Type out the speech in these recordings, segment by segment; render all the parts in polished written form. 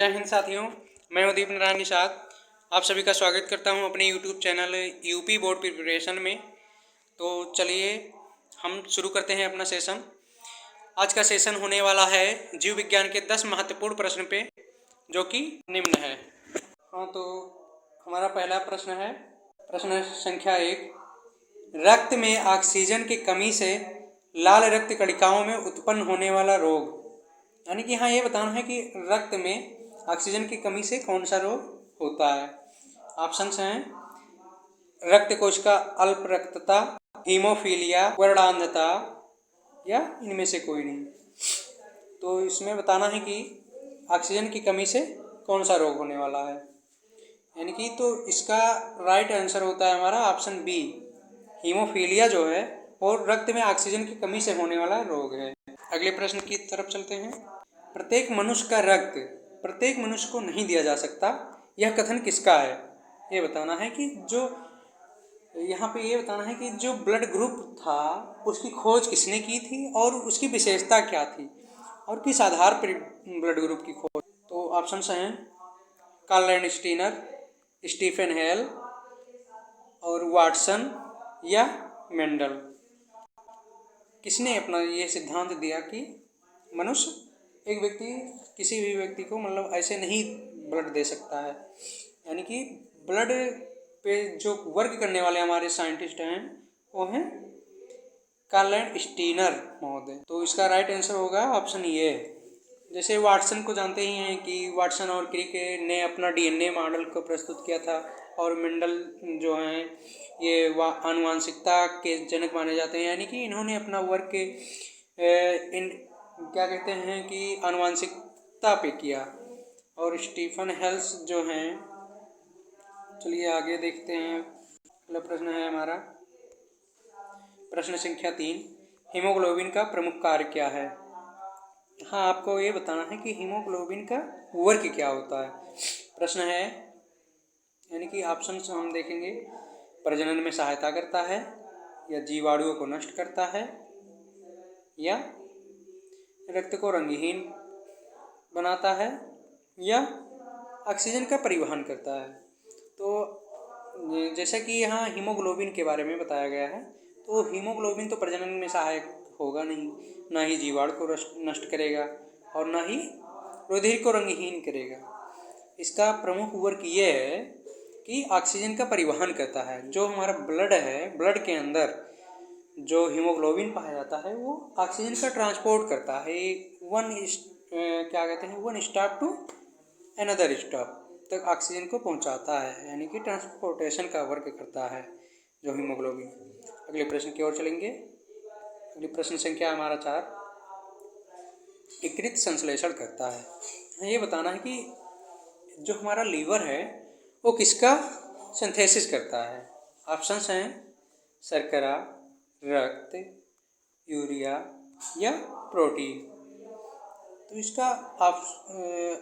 जय हिंद साथियों, मैं उदीप नारायण निषाद आप सभी का स्वागत करता हूं अपने YouTube channel UP board preparation में। तो चलिए हम शुरू करते हैं अपना सेशन। आज का सेशन होने वाला है जीव विज्ञान के 10 महत्वपूर्ण प्रश्न पे, जो कि निम्न है। हाँ, तो हमारा पहला प्रश्न है, प्रश्न संख्या 1। रक्त में ऑक्सीजन की कमी से लाल रक्त कणिकाओं में उत्पन्न होने वाला रोग, यानी कि हाँ, ये बताना है कि रक्त में ऑक्सीजन की कमी से कौन सा रोग होता है। ऑप्शंस हैं रक्त कोशिका अल्प रक्तता, हीमोफीलिया, वर्णांधता या इनमें से कोई नहीं। तो इसमें बताना है कि ऑक्सीजन की कमी से कौन सा रोग होने वाला है, यानी कि तो इसका राइट आंसर होता है हमारा ऑप्शन बी, हीमोफीलिया जो है और रक्त में ऑक्सीजन की कमी से होने वाला रोग है। अगले प्रश्न की तरफ चलते हैं। प्रत्येक मनुष्य का रक्त प्रत्येक मनुष्य को नहीं दिया जा सकता, यह कथन किसका है। ये बताना है कि जो यहाँ पे ये बताना है कि जो ब्लड ग्रुप था उसकी खोज किसने की थी और उसकी विशेषता क्या थी और किस आधार पर ब्लड ग्रुप की खोज। तो ऑप्शंस हैं कार्ल लैंडस्टीनर, स्टीफन हेल और वाटसन या मेंडल। किसने अपना ये सिद्धांत दिया कि मनुष्य एक व्यक्ति किसी भी व्यक्ति को मतलब ऐसे नहीं ब्लड दे सकता है, यानी कि ब्लड पे जो वर्क करने वाले हमारे साइंटिस्ट हैं वो हैं कार्ल लैंडस्टीनर महोदय। तो इसका राइट आंसर होगा ऑप्शन ए। जैसे वाटसन को जानते ही हैं कि वाटसन और क्रिक ने अपना डीएनए मॉडल को प्रस्तुत किया था, और मेंडल जो हैं ये आनुवांशिकता के जनक माने जाते हैं, यानी कि इन्होंने अपना वर्क इन क्या कहते हैं कि आनुवांशिकता पे किया। और स्टीफन हेल्स जो हैं, चलिए आगे देखते हैं। अगला प्रश्न है हमारा प्रश्न संख्या 3। हीमोग्लोबिन का प्रमुख कार्य क्या है। हाँ, आपको ये बताना है कि हीमोग्लोबिन का वर्क क्या होता है। प्रश्न है, यानी कि ऑप्शन हम देखेंगे, प्रजनन में सहायता करता है या जीवाणुओं को नष्ट करता है या रक्त को रंगहीन बनाता है या ऑक्सीजन का परिवहन करता है। तो जैसा कि यहाँ हीमोग्लोबिन के बारे में बताया गया है, तो हीमोग्लोबिन तो प्रजनन में सहायक होगा नहीं, ना ही जीवाणु को नष्ट करेगा और ना ही रुधिर को रंगहीन करेगा। इसका प्रमुख वर्क ये है कि ऑक्सीजन का परिवहन करता है। जो हमारा ब्लड है, ब्लड के अंदर जो हीमोग्लोबिन पाया जाता है वो ऑक्सीजन का ट्रांसपोर्ट करता है, क्या कहते हैं, one stop to another stop तक ऑक्सीजन को पहुंचाता है, यानी कि ट्रांसपोर्टेशन का वर्क करता है जो हीमोग्लोबिन। अगले प्रश्न की ओर चलेंगे। अगले प्रश्न संख्या हमारा 4। यकृत संश्लेषण करता है। ये बताना है कि जो हमारा लीवर है वो किसका सिंथेसिस करता है। ऑप्शंस हैं शर्करा, रक्त, यूरिया या प्रोटीन। तो इसका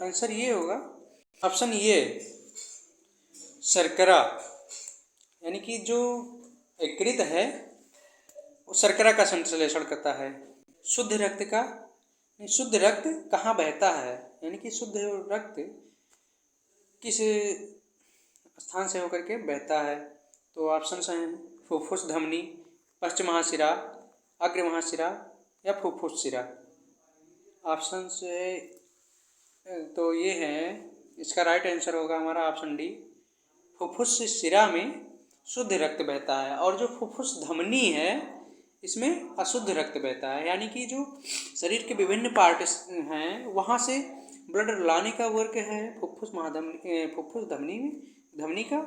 आंसर ये होगा ऑप्शन ए, शर्करा, यानी कि जो यकृत है वो शर्करा का संश्लेषण करता है। शुद्ध रक्त कहाँ बहता है, यानी कि शुद्ध रक्त किस स्थान से होकर के बहता है। तो ऑप्शंस हैं फुफ्फुस धमनी, पश्च महाशिरा, अग्र महाशिरा या फुफ्फुस शिरा। ऑप्शन से तो ये है, इसका राइट आंसर होगा हमारा ऑप्शन डी, फुफ्फुस शिरा में शुद्ध रक्त बहता है और जो फुफ्फुस धमनी है इसमें अशुद्ध रक्त बहता है, यानी कि जो शरीर के विभिन्न पार्ट हैं वहाँ से ब्लड लाने का वर्क है फुफ्फुस धमनी का,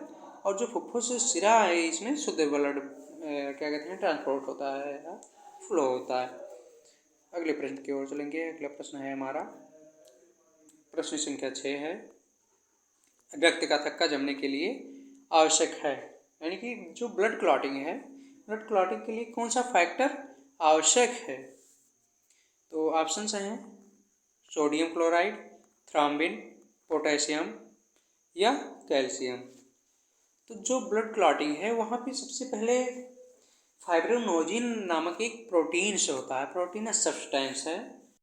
और जो फुफ्फुस शिरा है इसमें शुद्ध ब्लड क्या कहते हैं ट्रांसपोर्ट होता है या फ्लो होता है। अगले प्रश्न की ओर चलेंगे। अगला प्रश्न है हमारा प्रश्न संख्या 6 है, रक्त का थक्का जमने के लिए आवश्यक है, यानी कि जो ब्लड क्लॉटिंग है, ब्लड क्लॉटिंग के लिए कौन सा फैक्टर आवश्यक है। तो ऑप्शंस हैं सोडियम क्लोराइड, थ्रोम्बिन, पोटेशियम या कैल्शियम। तो जो ब्लड क्लॉटिंग है वहाँ पे सबसे पहले फाइब्रोनोजिन नामक एक प्रोटीन से होता है, प्रोटीनस सब्सटेंस है,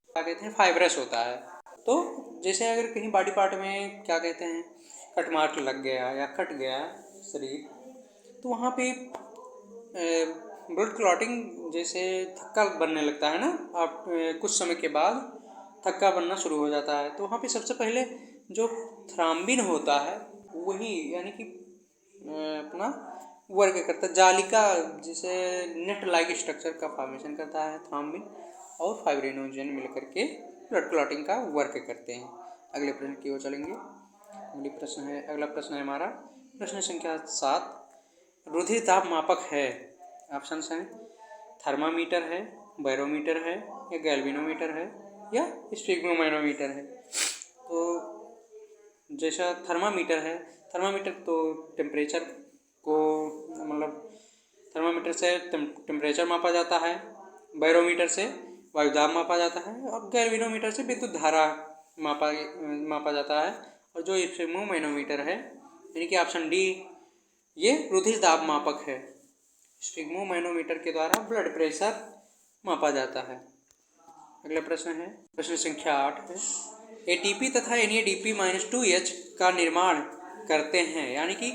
क्या कहते हैं फाइब्रस होता है। तो जैसे अगर कहीं बॉडी पार्ट में क्या कहते हैं कट मार्क लग गया या कट गया शरीर, तो वहाँ पे ब्लड क्लॉटिंग जैसे थक्का बनने लगता है ना, आप कुछ समय के बाद थक्का बनना शुरू हो जाता है। तो वहाँ पे सबसे पहले जो थ्राम्बिन होता है वही यानी कि अपना वर्क करता है, जालिका जिसे नेट लाइक स्ट्रक्चर का फॉर्मेशन करता है थ्राम्बिन और फाइब्रिनोजन मिलकर के ब्लड क्लॉटिंग का वर्क करते हैं। अगले प्रश्न की ओर चलेंगे। अगला प्रश्न है हमारा प्रश्न संख्या 7। रुधिर दाब मापक है, ऑप्शन हैं थर्मामीटर है, बैरोमीटर है या गैल्वेनोमीटर है या स्फिग्मोमैनोमीटर है। तो जैसा थर्मामीटर है, थर्मामीटर तो टेम्परेचर को मतलब थर्मामीटर से टेम्परेचर मापा जाता है, बैरोमीटर से वायुदाब मापा जाता है और गैल्वेनोमीटर से विद्युत धारा मापा जाता है। और जो स्फिग्मोमैनोमीटर है यानी कि ऑप्शन डी, ये रुधिर दाब मापक है। स्फिग्मोमैनोमीटर के द्वारा ब्लड प्रेशर मापा जाता है। अगला प्रश्न है प्रश्न संख्या 8 है। एटीपी तथा NADP-2H का निर्माण करते हैं, यानी कि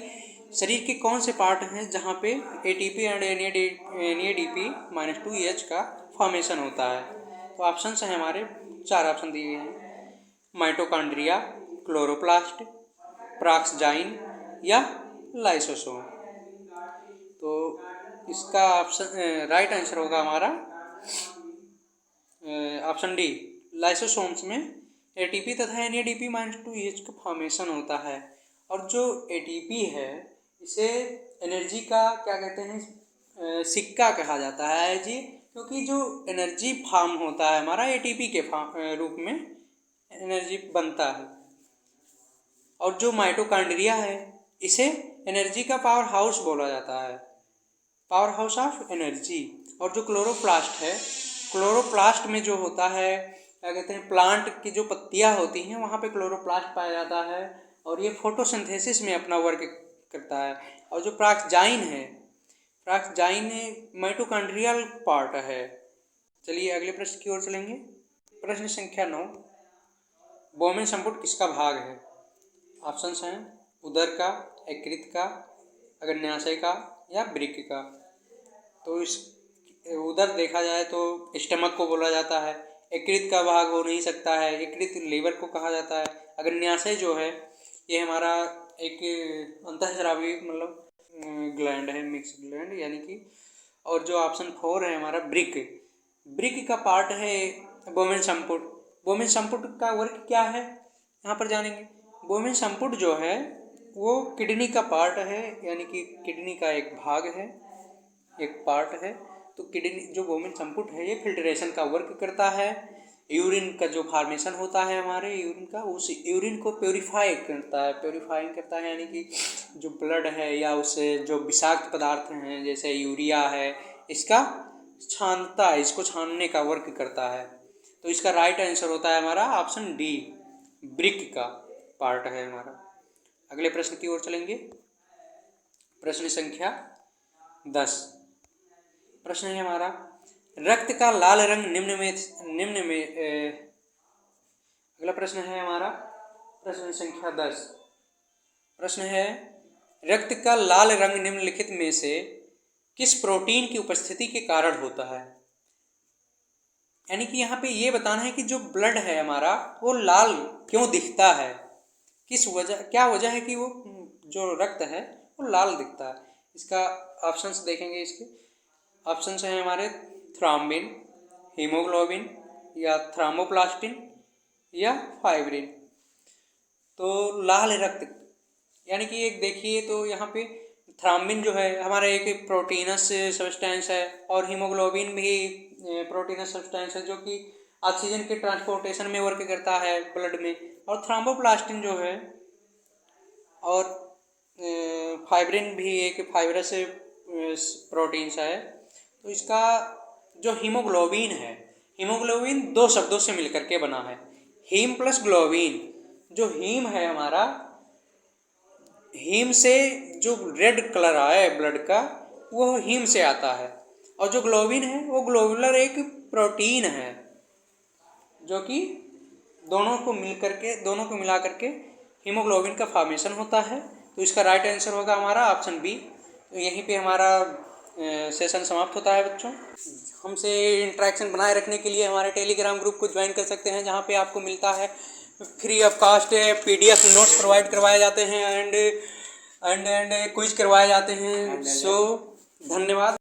शरीर के कौन से पार्ट हैं जहाँ पे ATP एंड NADP-2H का फॉर्मेशन होता है। तो ऑप्शन हैं हमारे 4 ऑप्शन दिए गए हैं, माइटोकॉन्ड्रिया, क्लोरोप्लास्ट, प्रॉक्सजाइन या लाइसोसोम। तो इसका ऑप्शन राइट आंसर होगा हमारा ऑप्शन डी, लाइसोसोम्स में एटीपी तथा NADP-2H का फॉर्मेशन होता है। और जो एटीपी है इसे एनर्जी का क्या कहते हैं सिक्का कहा जाता है जी, क्योंकि जो एनर्जी फॉर्म होता है हमारा एटीपी के रूप में एनर्जी बनता है। और जो माइटोकॉन्ड्रिया है इसे एनर्जी का पावर हाउस बोला जाता है, पावर हाउस ऑफ एनर्जी। और जो क्लोरोप्लास्ट है, क्लोरोप्लास्ट में जो होता है क्या कहते हैं प्लांट की जो पत्तियां होती हैं वहाँ पे क्लोरोप्लास्ट पाया जाता है और ये फोटोसिंथेसिस में अपना वर्क करता है। और जो प्रॉक्सजाइन है, प्रॉक्सजाइन माइटोकॉन्ड्रियल पार्ट है। चलिए अगले प्रश्न की ओर चलेंगे। प्रश्न संख्या 9। बोमेन संपुट किसका भाग है। ऑप्शंस हैं उदर का, यकृत का, अग्न्याशय का या वृक्क का। तो इस उधर देखा जाए तो स्टमक को बोला जाता है, यकृत का भाग हो नहीं सकता है, यकृत लीवर को कहा जाता है। अग्न्याशय जो है ये हमारा एक अंतःस्रावी मतलब ग्लैंड है, मिक्स ग्लैंड यानी कि। और जो ऑप्शन 4 है हमारा वृक्क, वृक्क का पार्ट है बोमेन संपुट। बोमेन संपुट का वर्क क्या है यहाँ पर जानेंगे। बोमेन संपुट जो है वो किडनी का पार्ट है, यानी कि किडनी का एक भाग है, एक पार्ट है। तो किडनी जो बोमेन संपुट है ये फिल्ट्रेशन का वर्क करता है। यूरिन का जो फॉर्मेशन होता है हमारे यूरिन का, उस यूरिन को प्योरीफाई करता है, प्योरीफाइंग करता है यानी कि जो ब्लड है या उससे जो विषाक्त पदार्थ हैं जैसे यूरिया है इसका छानता है, इसको छानने का वर्क करता है। तो इसका राइट आंसर होता है हमारा ऑप्शन डी, वृक्क का पार्ट है हमारा। अगले प्रश्न की ओर चलेंगे। प्रश्न संख्या 10। प्रश्न है हमारा रक्त का लाल रंग निम्न में अगला प्रश्न है हमारा प्रश्न संख्या 10। प्रश्न है रक्त का लाल रंग निम्नलिखित में से किस प्रोटीन की उपस्थिति के कारण होता है। यानी कि यहाँ पे ये बताना है कि जो ब्लड है हमारा वो लाल क्यों दिखता है, किस वजह, क्या वजह है कि वो जो रक्त है वो लाल दिखता है। इसका ऑप्शंस देखेंगे। इसके ऑप्शंस हैं हमारे थ्राम्बिन, हीमोग्लोबिन या थ्राम्बोप्लास्टिन या फाइब्रिन। तो लाल रक्त यानी कि एक देखिए तो यहाँ पे थ्राम्बिन जो है हमारा एक प्रोटीनस सब्सटेंस है और हीमोग्लोबिन भी प्रोटीनस सब्सटेंस है जो कि ऑक्सीजन के ट्रांसपोर्टेशन में वर्क करता है ब्लड में। और थ्राम्बोप्लास्टिन जो है और फाइब्रिन भी एक फाइब्रस प्रोटीन्स है। तो इसका जो हीमोग्लोबिन है, हीमोग्लोबिन 2 शब्दों से मिलकर के बना है, हीम प्लस ग्लोबिन। जो हीम है हमारा, हीम से जो रेड कलर आया है ब्लड का वो हीम से आता है। और जो ग्लोबिन है वो ग्लोबुलर एक प्रोटीन है जो कि दोनों को मिला करके हीमोग्लोबिन का फॉर्मेशन होता है। तो इसका राइट आंसर होगा हमारा ऑप्शन बी। तो यहीं पे हमारा सेशन समाप्त होता है बच्चों। हमसे इंटरेक्शन बनाए रखने के लिए हमारे टेलीग्राम ग्रुप को ज्वाइन कर सकते हैं, जहाँ पे आपको मिलता है free of cost PDF notes provide करवाए जाते हैं एंड क्विज करवाए जाते हैं। सो धन्यवाद।